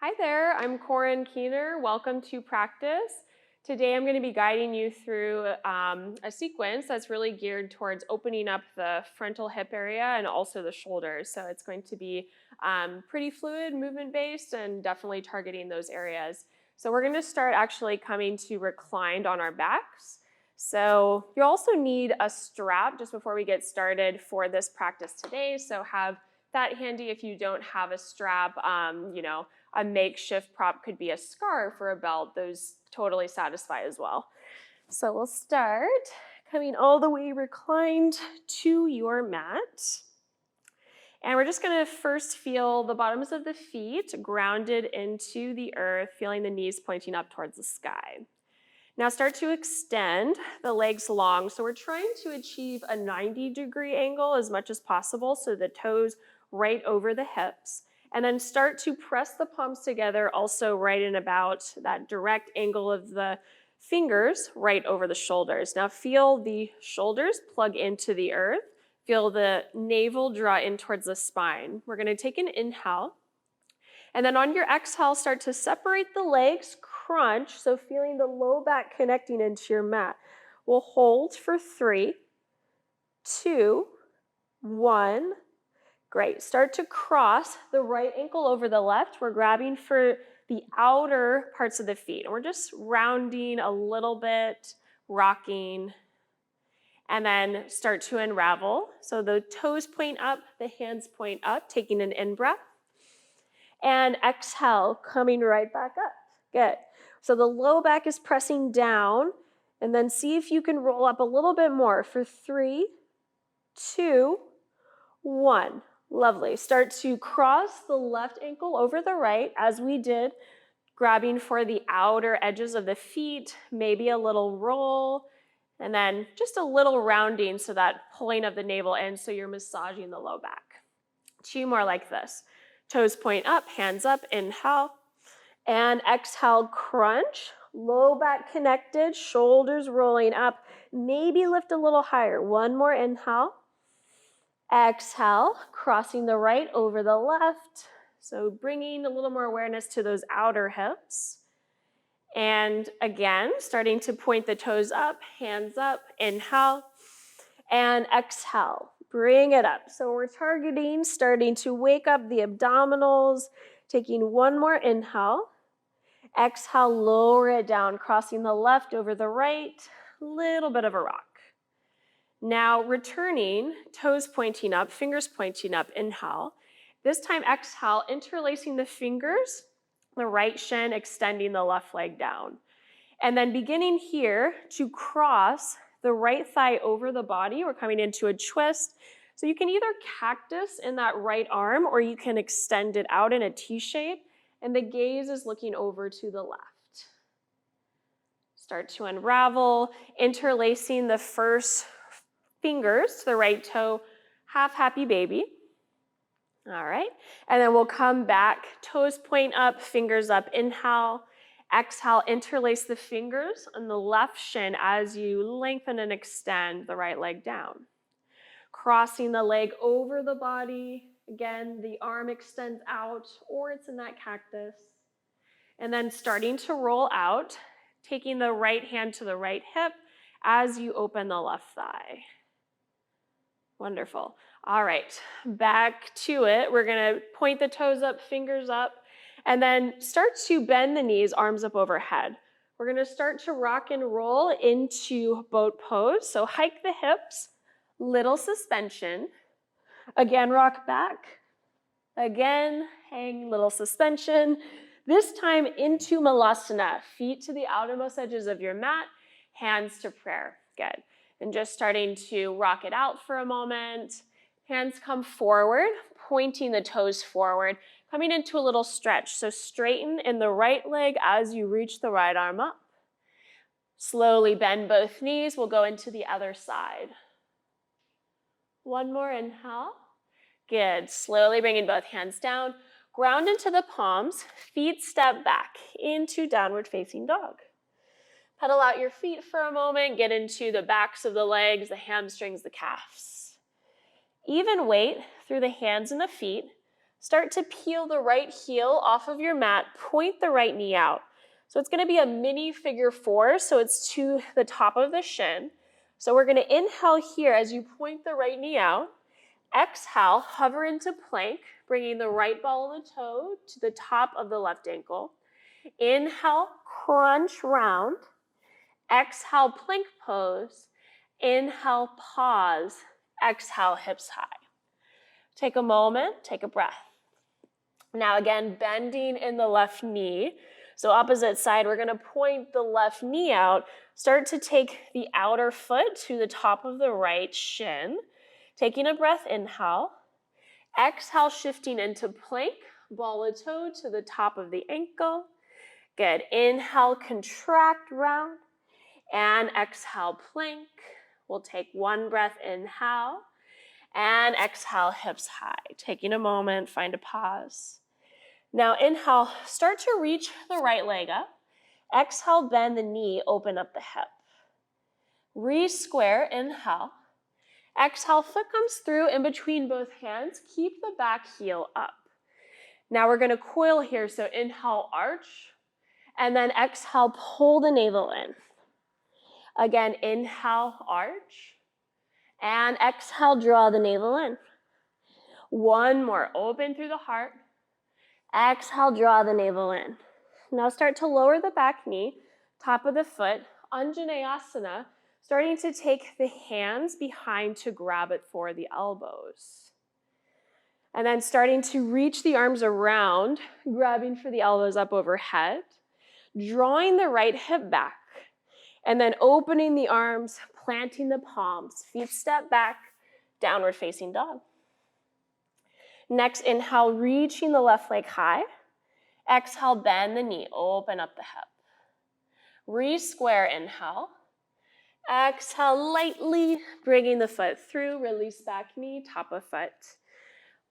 Hi there, I'm Corin Keener. Welcome to practice. Today I'm going to be guiding you through a sequence that's really geared towards opening up the frontal hip area and also the shoulders. So it's going to be pretty fluid, movement-based, and definitely targeting those areas. So we're going to start actually coming to reclined on our backs. So you also need a strap just before we get started for this practice today. So have that handy if you don't have a strap. A makeshift prop could be a scarf or a belt. Those totally satisfy as well. So we'll start coming all the way reclined to your mat. And we're just going to first feel the bottoms of the feet grounded into the earth, feeling the knees pointing up towards the sky. Now start to extend the legs long. So we're trying to achieve a 90-degree angle as much as possible, so the toes right over the hips. And then start to press the palms together, also right in about that direct angle of the fingers right over the shoulders. Now feel the shoulders plug into the earth. Feel the navel draw in towards the spine. We're going to take an inhale. And then on your exhale, start to separate the legs, crunch, so feeling the low back connecting into your mat. We'll hold for 3, 2, 1. Great. Start to cross the right ankle over the left. We're grabbing for the outer parts of the feet. And we're just rounding a little bit, rocking, and then start to unravel. So the toes point up, the hands point up, taking an in-breath. And exhale, coming right back up. Good. So the low back is pressing down, and then see if you can roll up a little bit more for 3, 2, 1. Lovely. Start to cross the left ankle over the right, as we did, grabbing for the outer edges of the feet, maybe a little roll, and then just a little rounding, so that pulling of the navel in, so you're massaging the low back. 2 more like this. Toes point up, hands up, inhale, and exhale, crunch. Low back connected, shoulders rolling up, maybe lift a little higher. 1 more inhale. Exhale, crossing the right over the left. So bringing a little more awareness to those outer hips. And again, starting to point the toes up, hands up, inhale, and exhale. Bring it up. So we're targeting, starting to wake up the abdominals, taking 1 more inhale. Exhale, lower it down, crossing the left over the right, little bit of a rock. Now returning, toes pointing up, fingers pointing up, inhale. This time exhale, interlacing the fingers, the right shin extending the left leg down. And then beginning here to cross the right thigh over the body. We're coming into a twist. So you can either cactus in that right arm, or you can extend it out in a T shape, and the gaze is looking over to the left. Start to unravel, interlacing the first fingers to the right toe, half happy baby. All right, and then we'll come back, toes point up, fingers up, inhale. Exhale, interlace the fingers on the left shin as you lengthen and extend the right leg down. Crossing the leg over the body. Again, the arm extends out, or it's in that cactus. And then starting to roll out, taking the right hand to the right hip as you open the left thigh. Wonderful. All right, back to it. We're gonna point the toes up, fingers up, and then start to bend the knees, arms up overhead. We're gonna start to rock and roll into boat pose. So hike the hips, little suspension. Again, rock back. Again, hang, little suspension. This time into Malasana, feet to the outermost edges of your mat, hands to prayer. Good. And just starting to rock it out for a moment. Hands come forward, pointing the toes forward, coming into a little stretch. So straighten in the right leg as you reach the right arm up. Slowly bend both knees. We'll go into the other side. 1 more inhale. Good. Slowly bringing both hands down. Ground into the palms. Feet step back into downward facing dog. Pedal out your feet for a moment. Get into the backs of the legs, the hamstrings, the calves. Even weight through the hands and the feet. Start to peel the right heel off of your mat, point the right knee out. So it's gonna be a mini figure four, so it's to the top of the shin. So we're gonna inhale here as you point the right knee out. Exhale, hover into plank, bringing the right ball of the toe to the top of the left ankle. Inhale, crunch round. Exhale, plank pose. Inhale, pause. Exhale, hips high. Take a moment, take a breath. Now again, bending in the left knee. So opposite side, we're gonna point the left knee out. Start to take the outer foot to the top of the right shin. Taking a breath, inhale. Exhale, shifting into plank. Ball of toe to the top of the ankle. Good. Inhale, contract round. And exhale, plank. We'll take one breath, inhale. And exhale, hips high. Taking a moment, find a pause. Now inhale, start to reach the right leg up. Exhale, bend the knee, open up the hip. Re-square, inhale. Exhale, foot comes through in between both hands. Keep the back heel up. Now we're gonna coil here, so inhale, arch. And then exhale, pull the navel in. Again, inhale, arch. And exhale, draw the navel in. One more, open through the heart. Exhale, draw the navel in. Now start to lower the back knee, top of the foot, Anjaneyasana, starting to take the hands behind to grab it for the elbows. And then starting to reach the arms around, grabbing for the elbows up overhead, drawing the right hip back, and then opening the arms, planting the palms, feet step back, downward facing dog. Next, inhale, reaching the left leg high. Exhale, bend the knee, open up the hip. Re-square, inhale. Exhale, lightly bringing the foot through, release back knee, top of foot.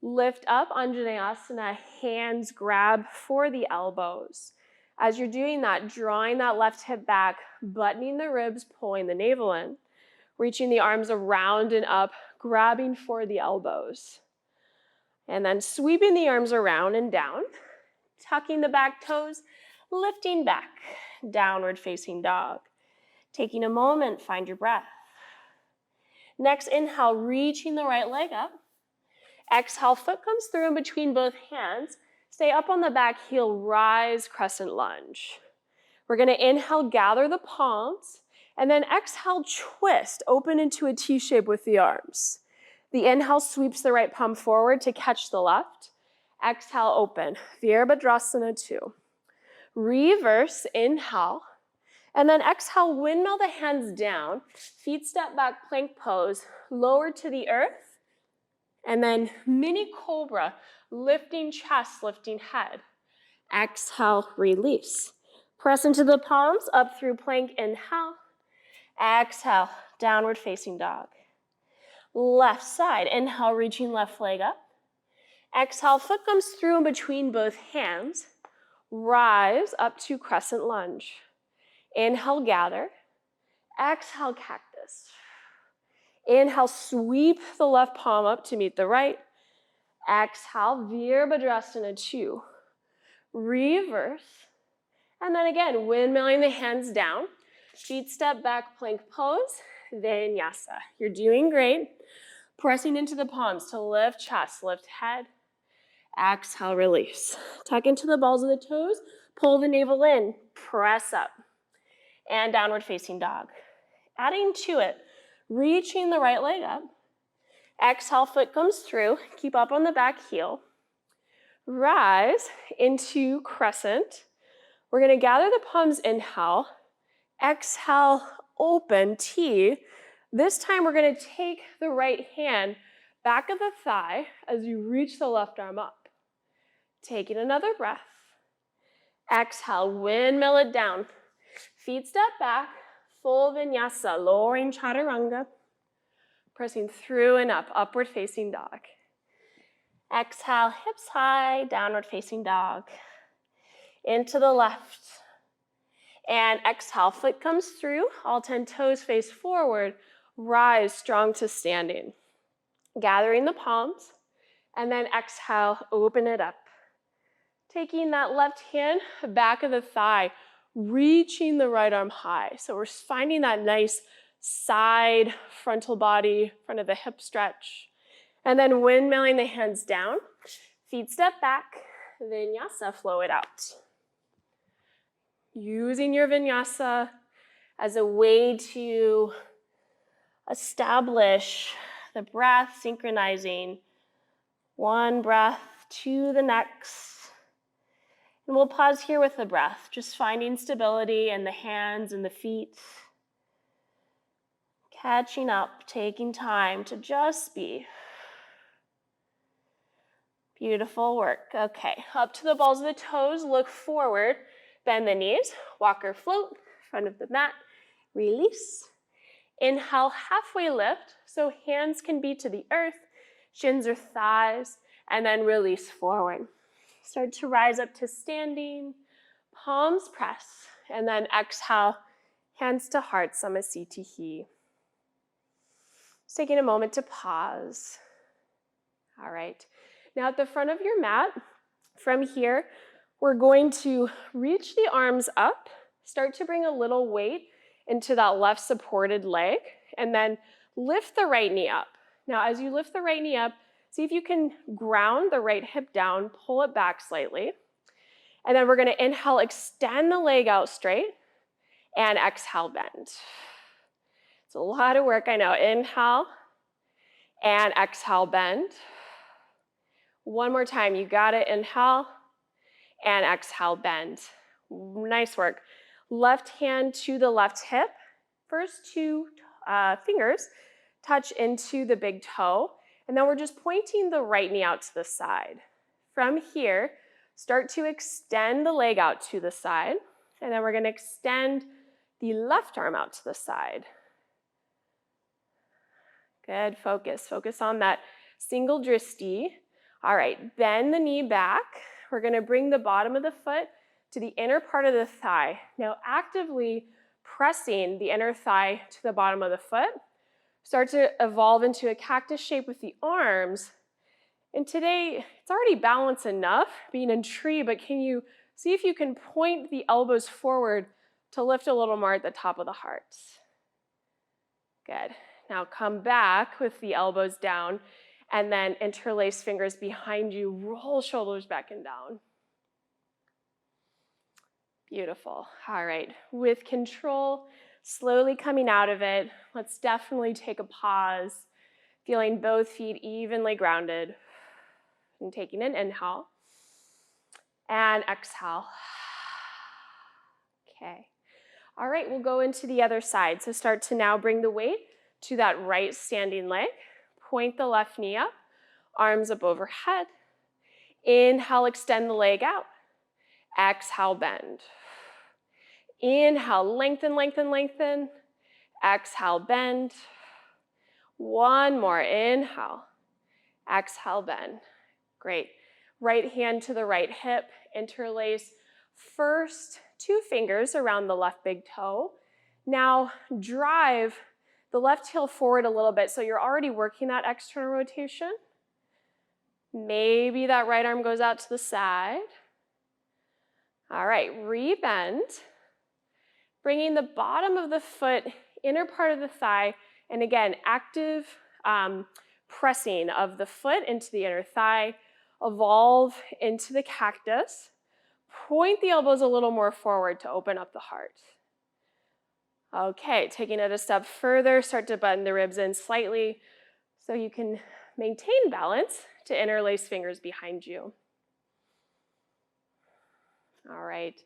Lift up, Anjaneyasana, hands grab for the elbows. As you're doing that, drawing that left hip back, buttoning the ribs, pulling the navel in, reaching the arms around and up, grabbing for the elbows. And then sweeping the arms around and down, tucking the back toes, lifting back, downward facing dog. Taking a moment, find your breath. Next, inhale, reaching the right leg up. Exhale, foot comes through in between both hands. Stay up on the back heel, rise, crescent lunge. We're gonna inhale, gather the palms, and then exhale, twist, open into a T shape with the arms. The inhale sweeps the right palm forward to catch the left. Exhale, open, Virabhadrasana 2. Reverse, inhale, and then exhale, windmill the hands down, feet step back, plank pose, lower to the earth, and then mini cobra, lifting chest, lifting head. Exhale, release. Press into the palms, up through plank, inhale. Exhale, downward facing dog. Left side, inhale, reaching left leg up. Exhale, foot comes through in between both hands. Rise up to crescent lunge. Inhale, gather. Exhale, cactus. Inhale, sweep the left palm up to meet the right. Exhale, Virabhadrasana 2. Reverse. And then again, windmilling the hands down. Feet step back, plank pose, Vinyasa. You're doing great. Pressing into the palms to lift chest, lift head. Exhale, release. Tuck into the balls of the toes, pull the navel in, press up. And downward facing dog. Adding to it, reaching the right leg up. Exhale, foot comes through, keep up on the back heel. Rise into crescent. We're gonna gather the palms, inhale. Exhale, open, T. This time we're gonna take the right hand back of the thigh as you reach the left arm up. Taking another breath. Exhale, windmill it down. Feet step back, full vinyasa, lowering chaturanga. Pressing through and up, upward facing dog. Exhale, hips high, downward facing dog. Into the left. And exhale, foot comes through, all 10 toes face forward, rise strong to standing. Gathering the palms. And then exhale, open it up. Taking that left hand, back of the thigh, reaching the right arm high. So we're finding that nice side frontal body, front of the hip stretch. And then windmilling the hands down, feet step back, vinyasa, flow it out. Using your vinyasa as a way to establish the breath, synchronizing one breath to the next. And we'll pause here with the breath, just finding stability in the hands and the feet. Catching up, taking time to just be. Beautiful work. Okay, up to the balls of the toes, look forward, bend the knees, walk or float, front of the mat, release. Inhale, halfway lift, so hands can be to the earth, shins or thighs, and then release forward. Start to rise up to standing, palms press, and then exhale, hands to heart, Samasthiti. Just taking a moment to pause. All right, now at the front of your mat, from here, we're going to reach the arms up, start to bring a little weight into that left supported leg, and then lift the right knee up. Now, as you lift the right knee up, see if you can ground the right hip down, pull it back slightly. And then we're gonna inhale, extend the leg out straight, and exhale, bend. It's a lot of work, I know. Inhale, and exhale, bend. One more time, you got it. Inhale, and exhale, bend. Nice work. Left hand to the left hip. First two fingers touch into the big toe. And then we're just pointing the right knee out to the side. From here, start to extend the leg out to the side. And then we're going to extend the left arm out to the side. Good, focus on that single dristi. All right, bend the knee back. We're gonna bring the bottom of the foot to the inner part of the thigh. Now actively pressing the inner thigh to the bottom of the foot. Start to evolve into a cactus shape with the arms. And today, it's already balanced enough being in tree, but can you see if you can point the elbows forward to lift a little more at the top of the heart? Good. Now come back with the elbows down and then interlace fingers behind you, roll shoulders back and down. Beautiful. All right, with control, slowly coming out of it, let's definitely take a pause, feeling both feet evenly grounded, and taking an inhale, and exhale. Okay. All right, we'll go into the other side. So start to now bring the weight to that right standing leg. Point the left knee up, arms up overhead. Inhale, extend the leg out. Exhale, bend. Inhale, lengthen, lengthen, lengthen. Exhale, bend. One more, inhale. Exhale, bend. Great. Right hand to the right hip, interlace first two fingers around the left big toe. Now drive the left heel forward a little bit so you're already working that external rotation. Maybe that right arm goes out to the side. All right, re-bend. Bringing the bottom of the foot, inner part of the thigh, and again, active pressing of the foot into the inner thigh. Evolve into the cactus. Point the elbows a little more forward to open up the heart. Okay, taking it a step further, start to bend the ribs in slightly so you can maintain balance to interlace fingers behind you. All right,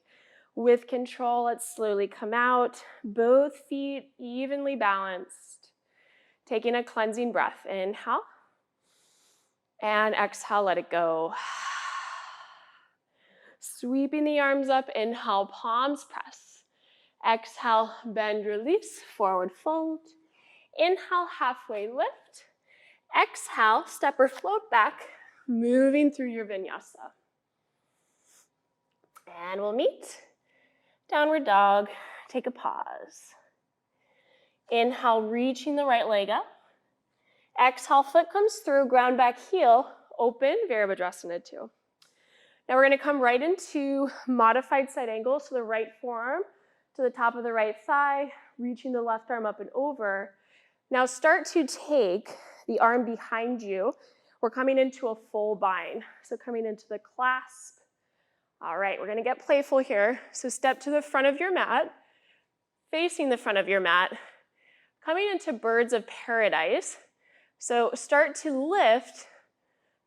with control, let's slowly come out, both feet evenly balanced. Taking a cleansing breath, inhale, and exhale, let it go. Sweeping the arms up, inhale, palms press. Exhale, bend, release, forward fold. Inhale, halfway lift. Exhale, step or float back, moving through your vinyasa. And we'll meet. Downward dog, take a pause. Inhale, reaching the right leg up. Exhale, foot comes through, ground back heel, open Virabhadrasana 2. Now we're going to come right into modified side angle, so the right forearm to the top of the right thigh, reaching the left arm up and over. Now start to take the arm behind you. We're coming into a full bind, so coming into the clasp. All right, we're going to get playful here. So step to the front of your mat, facing the front of your mat, coming into birds of paradise. So start to lift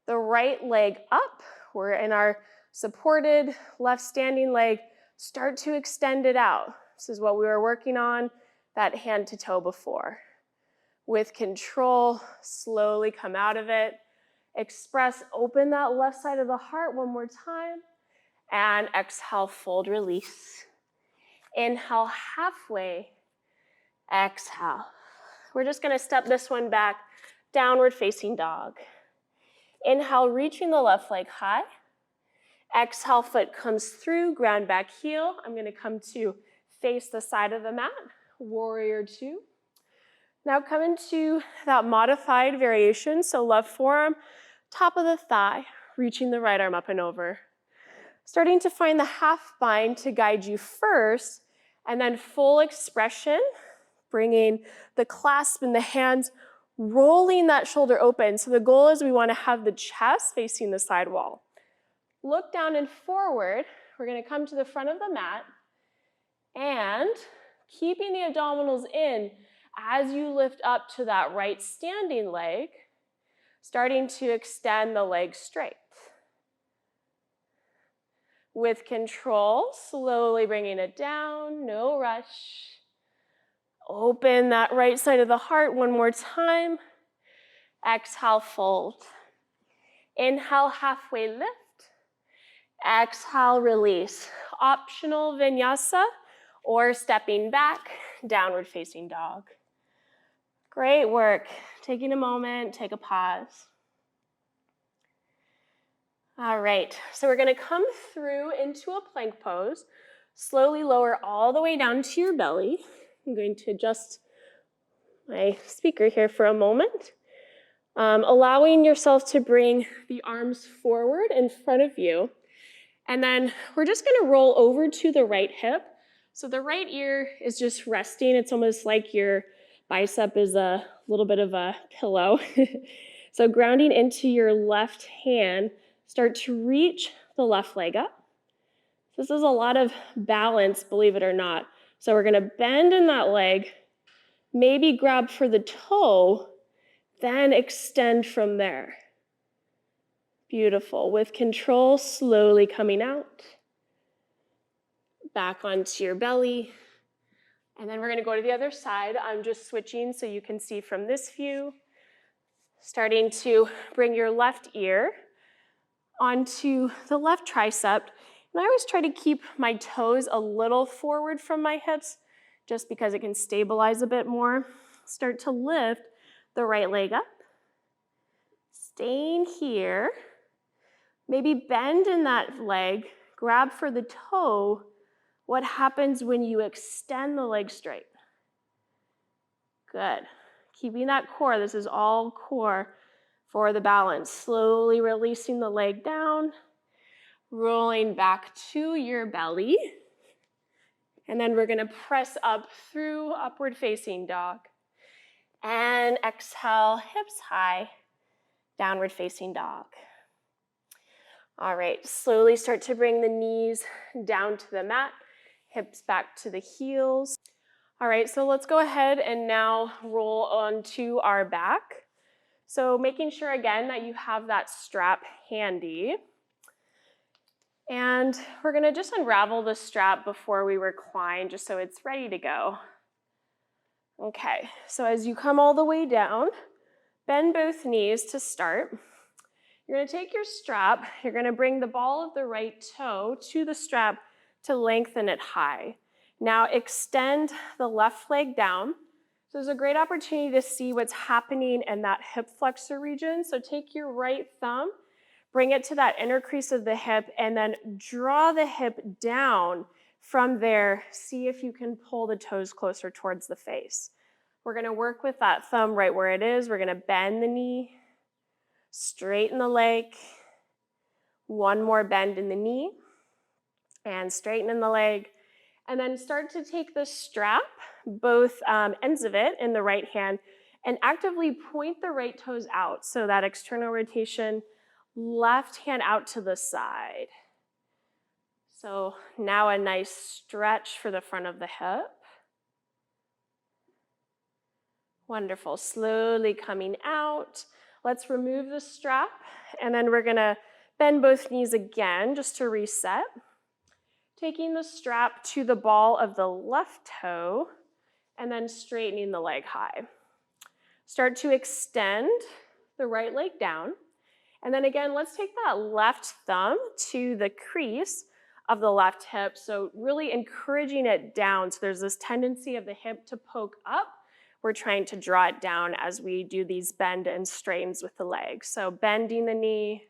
the right leg up. We're in our supported left standing leg. Start to extend it out. This is what we were working on, that hand to toe before. With control, slowly come out of it. Express, open that left side of the heart one more time. And exhale, fold, release. Inhale, halfway. Exhale. We're just going to step this one back, downward facing dog. Inhale, reaching the left leg high. Exhale, foot comes through, ground back heel. I'm going to come to face the side of the mat, warrior 2. Now come into that modified variation, so left forearm, top of the thigh, reaching the right arm up and over. Starting to find the half bind to guide you first, and then full expression, bringing the clasp in the hands, rolling that shoulder open. So the goal is we want to have the chest facing the side wall. Look down and forward. We're going to come to the front of the mat and keeping the abdominals in as you lift up to that right standing leg, starting to extend the leg straight. With control, slowly bringing it down, no rush. Open that right side of the heart one more time. Exhale, fold. Inhale, halfway lift. Exhale, release. Optional vinyasa or stepping back, downward facing dog. Great work. Taking a moment, take a pause. All right, so we're going to come through into a plank pose. Slowly lower all the way down to your belly. I'm going to adjust my speaker here for a moment. Allowing yourself to bring the arms forward in front of you. And then we're just going to roll over to the right hip. So the right ear is just resting. It's almost like your bicep is a little bit of a pillow. So grounding into your left hand, start to reach the left leg up. This is a lot of balance, believe it or not. So we're going to bend in that leg, maybe grab for the toe, then extend from there. Beautiful. With control, slowly coming out. Back onto your belly. And then we're going to go to the other side. I'm just switching so you can see from this view. Starting to bring your left ear onto the left tricep. And I always try to keep my toes a little forward from my hips just because it can stabilize a bit more. Start to lift the right leg up. Staying here. Maybe bend in that leg, grab for the toe. What happens when you extend the leg straight? Good. Keeping that core, this is all core for the balance. Slowly releasing the leg down, rolling back to your belly. And then we're gonna press up through upward facing dog. And exhale, hips high, downward facing dog. All right, slowly start to bring the knees down to the mat, hips back to the heels. All right, so let's go ahead and now roll onto our back. So making sure again that you have that strap handy. And we're gonna just unravel the strap before we recline, just so it's ready to go. Okay, so as you come all the way down, bend both knees to start. You're going to take your strap, you're going to bring the ball of the right toe to the strap to lengthen it high. Now extend the left leg down. So there's a great opportunity to see what's happening in that hip flexor region. So take your right thumb, bring it to that inner crease of the hip, and then draw the hip down. From there, see if you can pull the toes closer towards the face. We're going to work with that thumb right where it is. We're going to bend the knee. Straighten the leg. One more bend in the knee. And straighten in the leg. And then start to take the strap, both ends of it in the right hand, and actively point the right toes out. So that external rotation, left hand out to the side. So now a nice stretch for the front of the hip. Wonderful. Slowly coming out. Let's remove the strap, and then we're going to bend both knees again just to reset. Taking the strap to the ball of the left toe, and then straightening the leg high. Start to extend the right leg down. And then again, let's take that left thumb to the crease of the left hip. So really encouraging it down. So there's this tendency of the hip to poke up. We're trying to draw it down as we do these bend and straightens with the leg. So bending the knee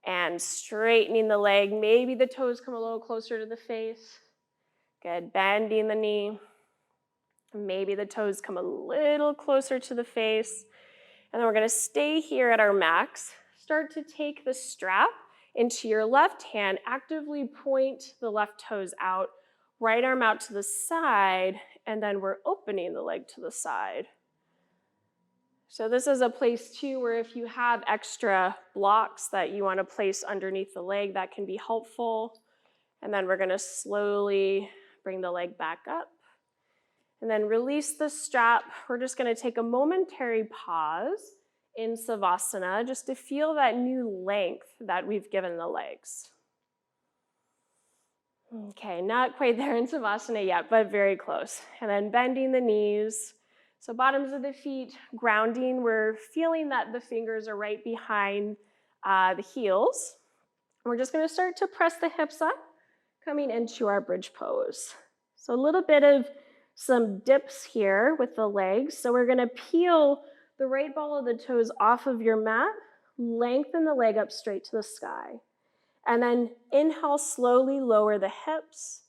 and straightening the leg. Maybe the toes come a little closer to the face. Good. Bending the knee. Maybe the toes come a little closer to the face. And then we're going to stay here at our max. Start to take the strap into your left hand. Actively point the left toes out. Right arm out to the side. And then we're opening the leg to the side. So this is a place too where if you have extra blocks that you want to place underneath the leg, that can be helpful. And then we're going to slowly bring the leg back up. And then release the strap. We're just going to take a momentary pause in Savasana just to feel that new length that we've given the legs. Okay, not quite there in Savasana yet, but very close. And then bending the knees. So bottoms of the feet, grounding. We're feeling that the fingers are right behind the heels. We're just going to start to press the hips up, coming into our bridge pose. So a little bit of some dips here with the legs. So we're going to peel the right ball of the toes off of your mat, lengthen the leg up straight to the sky. And then inhale, slowly lower the hips.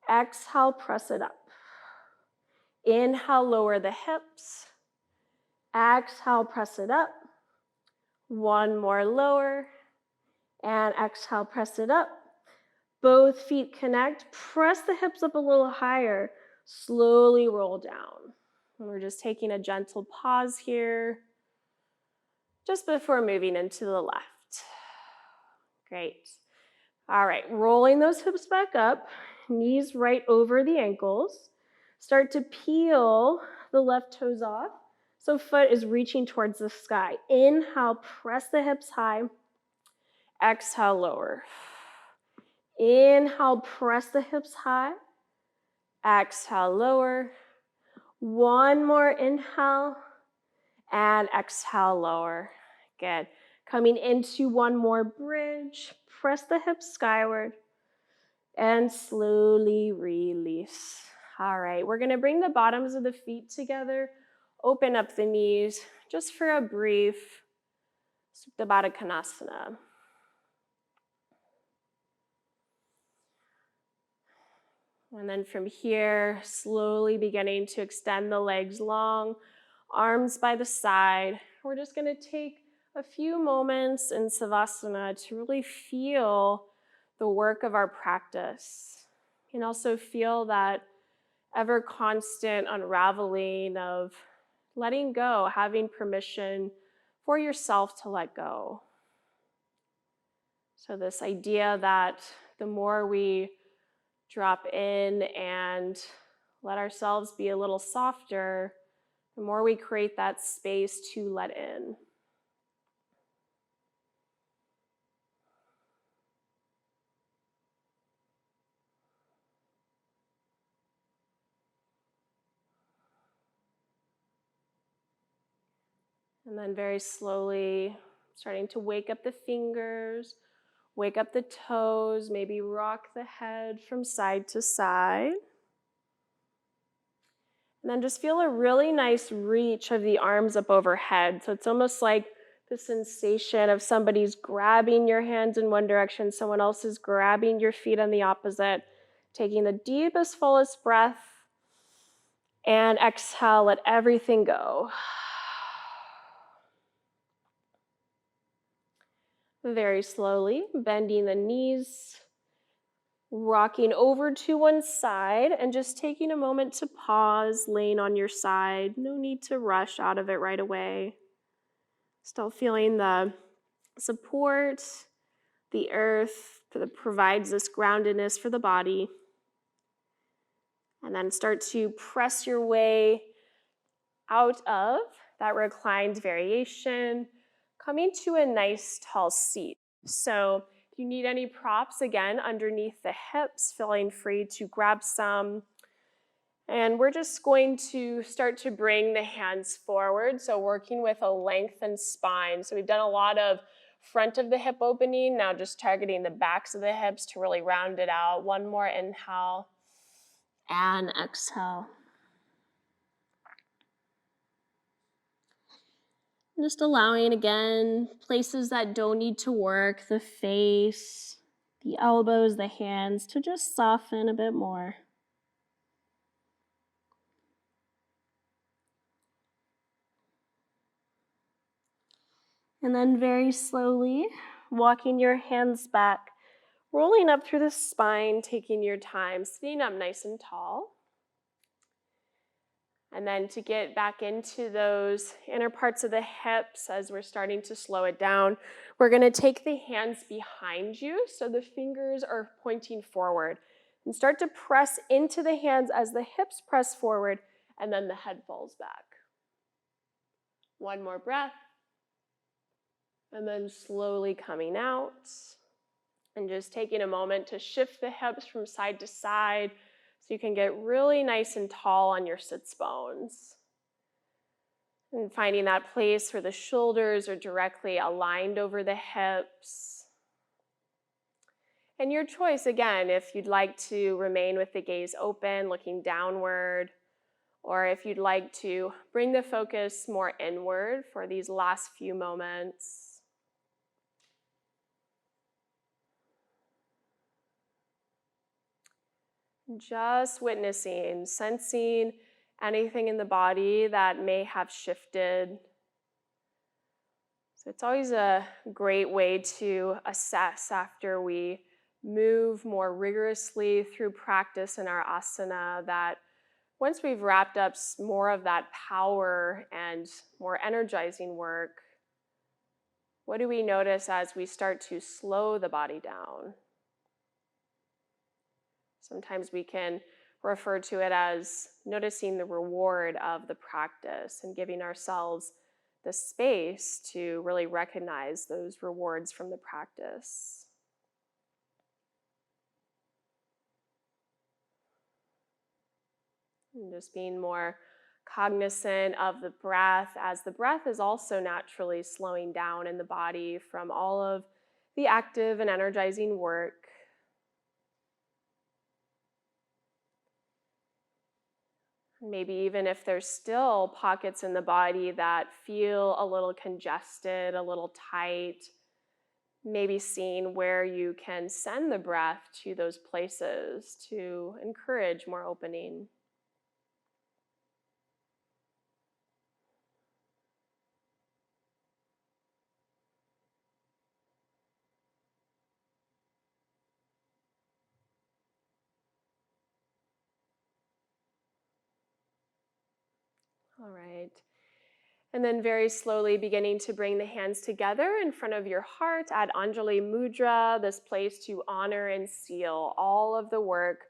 Exhale, press it up. Inhale, lower the hips. Exhale, press it up. One more lower. And exhale, press it up. Both feet connect. Press the hips up a little higher. Slowly roll down. And we're just taking a gentle pause here, just before moving into the left. Great. All right, rolling those hips back up, knees right over the ankles. Start to peel the left toes off. So foot is reaching towards the sky. Inhale, press the hips high. Exhale, lower. Inhale, press the hips high. Exhale, lower. One more inhale and exhale, lower. Good. Coming into one more bridge. Press the hips skyward and slowly release. All right, we're going to bring the bottoms of the feet together. Open up the knees just for a brief Supta Baddha Konasana. And then from here, slowly beginning to extend the legs long, arms by the side. We're just going to take a few moments in Savasana to really feel the work of our practice. And also feel that ever constant unraveling of letting go, having permission for yourself to let go. So this idea that the more we drop in and let ourselves be a little softer, the more we create that space to let in. And then very slowly starting to wake up the fingers, wake up the toes, maybe rock the head from side to side. And then just feel a really nice reach of the arms up overhead. So it's almost like the sensation of somebody's grabbing your hands in one direction, someone else is grabbing your feet on the opposite, taking the deepest, fullest breath, and exhale, let everything go. Very slowly, bending the knees, rocking over to one side, and just taking a moment to pause, laying on your side. No need to rush out of it right away. Still feeling the support, the earth that provides this groundedness for the body. And then start to press your way out of that reclined variation, coming to a nice tall seat. So if you need any props, again, underneath the hips, feeling free to grab some. And we're just going to start to bring the hands forward, so working with a lengthened spine. So we've done a lot of front of the hip opening, now just targeting the backs of the hips to really round it out. One more inhale and exhale. Just allowing, again, places that don't need to work, the face, the elbows, the hands, to just soften a bit more. And then very slowly, walking your hands back, rolling up through the spine, taking your time, sitting up nice and tall. And then to get back into those inner parts of the hips as we're starting to slow it down, we're going to take the hands behind you so the fingers are pointing forward. And start to press into the hands as the hips press forward and then the head falls back. One more breath. And then slowly coming out. And just taking a moment to shift the hips from side to side so you can get really nice and tall on your sits bones. And finding that place where the shoulders are directly aligned over the hips. And your choice, again, if you'd like to remain with the gaze open, looking downward, or if you'd like to bring the focus more inward for these last few moments. Just witnessing, sensing anything in the body that may have shifted. So it's always a great way to assess after we move more rigorously through practice in our asana, that once we've wrapped up more of that power and more energizing work, what do we notice as we start to slow the body down? Sometimes we can refer to it as noticing the reward of the practice and giving ourselves the space to really recognize those rewards from the practice. And just being more cognizant of the breath, as the breath is also naturally slowing down in the body from all of the active and energizing work. Maybe even if there's still pockets in the body that feel a little congested, a little tight, maybe seeing where you can send the breath to those places to encourage more opening. All right. And then very slowly beginning to bring the hands together in front of your heart at Anjali Mudra, this place to honor and seal all of the work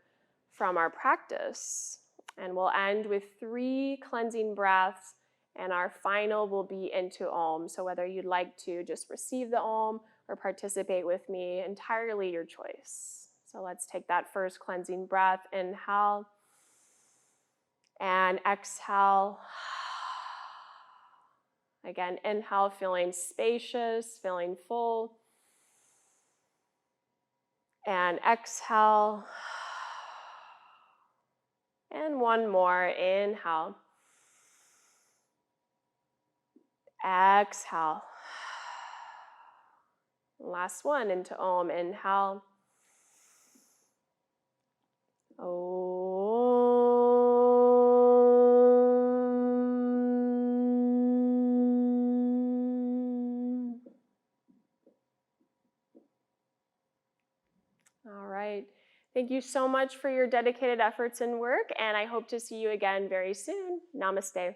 from our practice. And we'll end with 3 cleansing breaths, and our final will be into Om. So whether you'd like to just receive the Om or participate with me, entirely your choice. So let's take that first cleansing breath. Inhale and exhale. Again, inhale, feeling spacious, feeling full. And exhale. And one more, inhale. Exhale. Last one, into Om. Inhale. Om. Thank you so much for your dedicated efforts and work, and I hope to see you again very soon. Namaste.